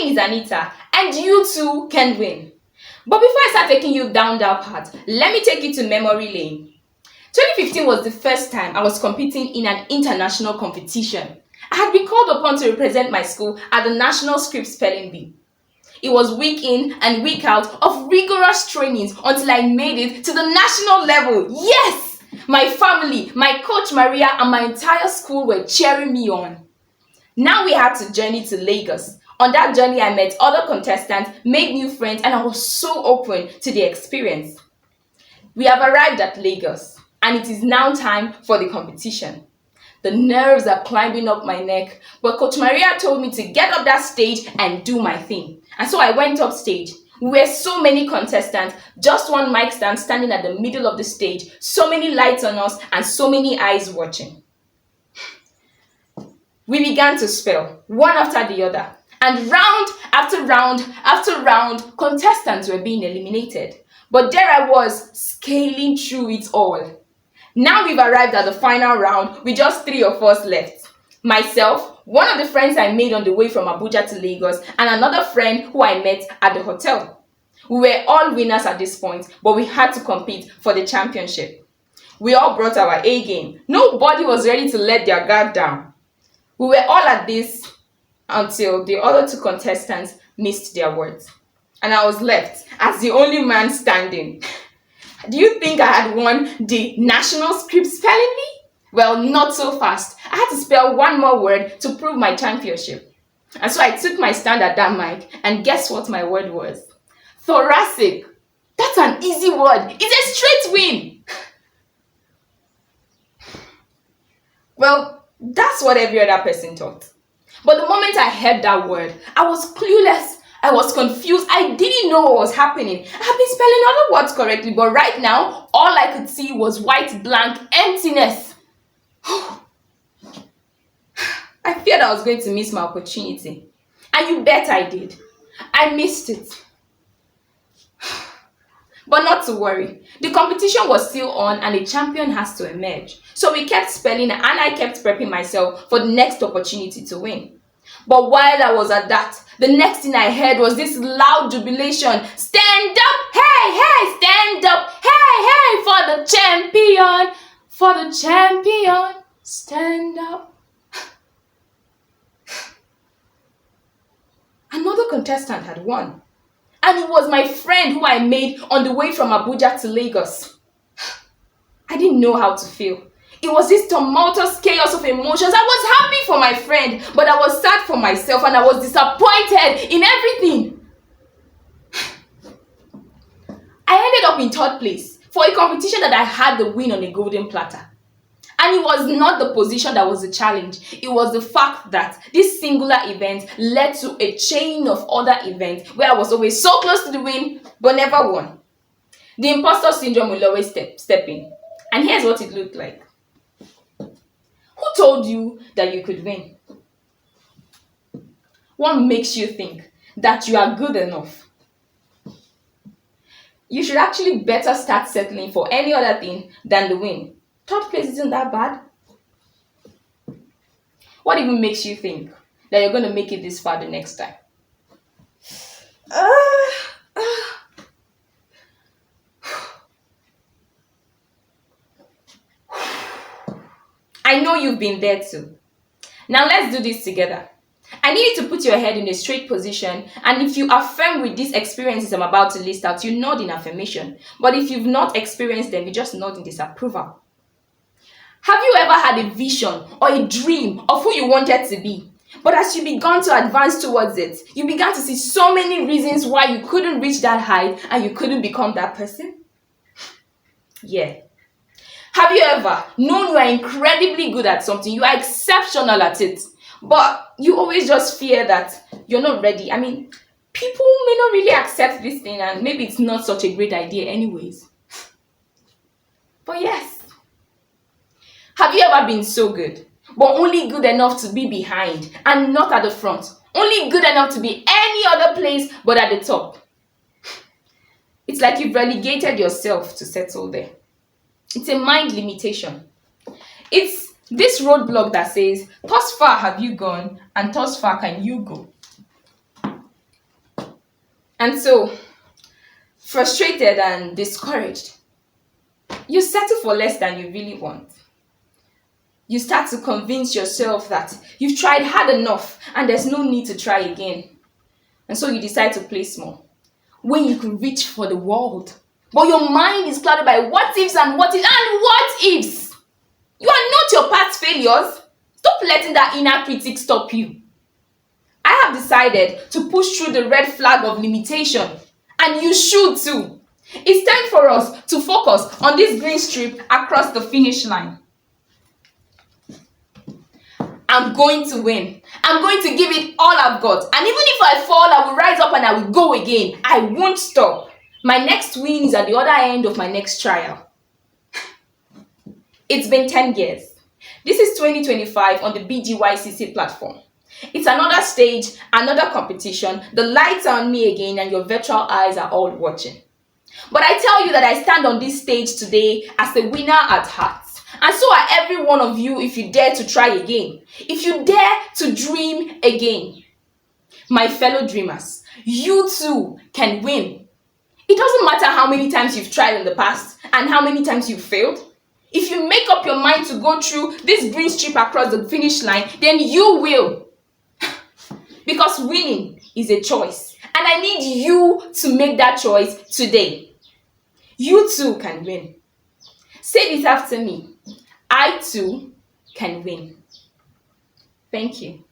name is Anita, and you too can win. But before I start taking you down that path, let me take you to memory lane. 2015 was the first time I was competing in an international competition. I had been called upon to represent my school at the National Script Spelling Bee. It was week in and week out of rigorous trainings until I made it to the national level. Yes! My family, my coach Maria, and my entire school were cheering me on. Now we had to journey to Lagos. On that journey, I met other contestants, made new friends, and I was so open to the experience. We have arrived at Lagos, and it is now time for the competition. The nerves are climbing up my neck, but Coach Maria told me to get up that stage and do my thing. And so I went up stage. We were so many contestants, just one mic stand standing at the middle of the stage, so many lights on us, and so many eyes watching. We began to spell, one after the other, and round after round after round, contestants were being eliminated. But there I was, scaling through it all. Now we've arrived at the final round with just 3 of us left. Myself, one of the friends I made on the way from Abuja to Lagos, and another friend who I met at the hotel. We were all winners at this point, but we had to compete for the championship. We all brought our A game. Nobody was ready to let their guard down. We were all at this until the other 2 contestants missed their words. And I was left as the only man standing. Do you think I had won the National Script Spelling Bee? Well, not so fast. I had to spell one more word to prove my championship. And so I took my stand at that mic, and guess what my word was? Thoracic. That's an easy word. It's a straight win. Well, that's what every other person thought. But the moment I heard that word, I was clueless. I was confused. I didn't know what was happening. I have been spelling other words correctly, but right now, all I could see was white blank emptiness. I feared I was going to miss my opportunity. And you bet I did. I missed it. But not to worry. The competition was still on and a champion has to emerge. So we kept spelling and I kept prepping myself for the next opportunity to win. But while I was at that, the next thing I heard was this loud jubilation. Stand up, hey, hey, stand up, hey, hey, for the champion, stand up. Another contestant had won. And it was my friend who I made on the way from Abuja to Lagos. I didn't know how to feel. It was this tumultuous chaos of emotions. I was happy for my friend, but I was sad for myself and I was disappointed in everything. I ended up in 3rd place for a competition that I had the win on a golden platter. And it was not the position that was the challenge. It was the fact that this singular event led to a chain of other events where I was always so close to the win, but never won. The imposter syndrome will always step in. And here's what it looked like. Who told you that you could win? What makes you think that you are good enough? You should actually better start settling for any other thing than the win. 3rd place isn't that bad. What even makes you think that you're going to make it this far the next time? I know you've been there too. Now let's do this together. I need you to put your head in a straight position, and if you affirm with these experiences I'm about to list out, you nod in affirmation. But if you've not experienced them, you just nod in disapproval. Have you ever had a vision or a dream of who you wanted to be? But as you began to advance towards it, you began to see so many reasons why you couldn't reach that height and you couldn't become that person? Yeah. Have you ever known you are incredibly good at something, you are exceptional at it, but you always just fear that you're not ready? I mean, people may not really accept this thing and maybe it's not such a great idea anyways. But yes. Have you ever been so good, but only good enough to be behind and not at the front? Only good enough to be any other place but at the top? It's like you've relegated yourself to settle there. It's a mind limitation. It's this roadblock that says, thus far have you gone and thus far can you go. And so, frustrated and discouraged, you settle for less than you really want. You start to convince yourself that you've tried hard enough and there's no need to try again. And so you decide to play small when you can reach for the world. But your mind is clouded by what ifs and what ifs and what ifs. You are not your past failures. Stop letting that inner critic stop you. I have decided to push through the red flag of limitation, and you should too. It's time for us to focus on this green strip across the finish line. I'm going to win. I'm going to give it all I've got. And even if I fall, I will rise up and I will go again. I won't stop. My next win is at the other end of my next trial. It's been 10 years. This is 2025 on the BGYCC platform. It's another stage, another competition. The lights are on me again and your virtual eyes are all watching. But I tell you that I stand on this stage today as a winner at heart. And so are every one of you if you dare to try again. If you dare to dream again. My fellow dreamers, you too can win. It doesn't matter how many times you've tried in the past and how many times you've failed. If you make up your mind to go through this green strip across the finish line, then you will. Because winning is a choice. And I need you to make that choice today. You too can win. Say this after me. I too can win. Thank you.